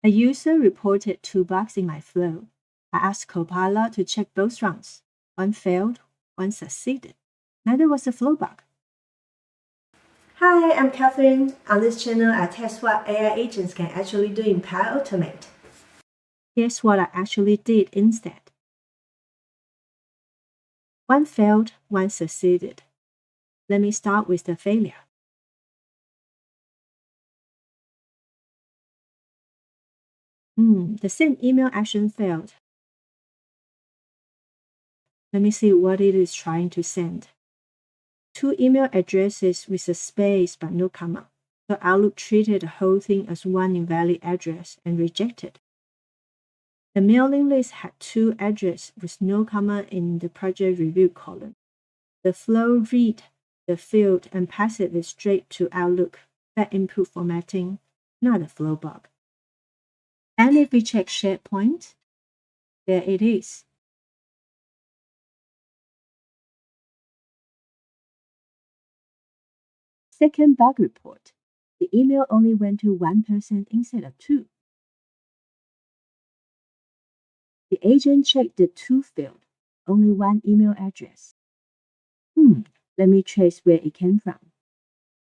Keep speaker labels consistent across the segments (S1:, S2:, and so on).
S1: A user reported 2 bugs in my flow. I asked Copilot to check both runs. One failed, one succeeded. Neither was a flow bug.
S2: Hi, I'm Catherine. On this channel, I test what AI agents can actually do in Power Automate.
S1: Here's what I actually did instead. One failed, one succeeded. Let me start with the failure. The same email action failed. Let me see what it is trying to send. 2 email addresses with a space but no comma. So Outlook treated the whole thing as one invalid address and rejected. The mailing list had 2 addresses with no comma in the project review column. The flow read the field and pass it straight to Outlook. That input formatting, not a flow bug. And if we check SharePoint, there it is. Second bug report. The email only went to 1 person instead of 2. The agent checked the 2 field, only 1 email address. Let me trace where it came from.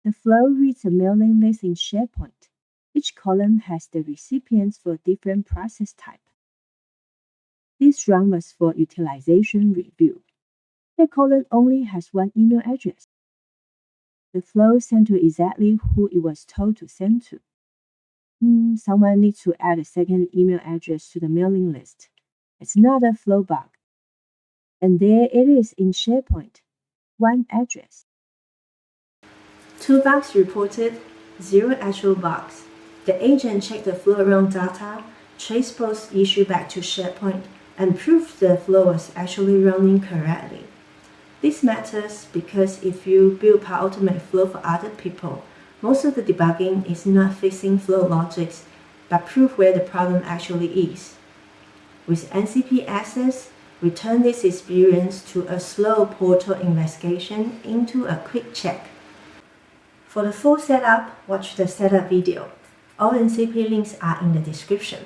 S1: The flow reads a mailing list in SharePoint. Each column has the recipients for different process type. This run was for utilization review. The column only has 1 email address. The flow sent to exactly who it was told to send to. Someone needs to add a second email address to the mailing list. It's not a flow bug. And there it is in SharePoint. 1 address.
S2: 2 bugs reported, 0 actual bugs. The agent checked the flow run data, traced both issue back to SharePoint, and proved the flow was actually running correctly. This matters because if you build Power Automate flow for other people, most of the debugging is not fixing flow logics, but prove where the problem actually is. With MCP access, we turn this experience to a slow portal investigation into a quick check. For the full setup, watch the setup video. All MCP links are in the description.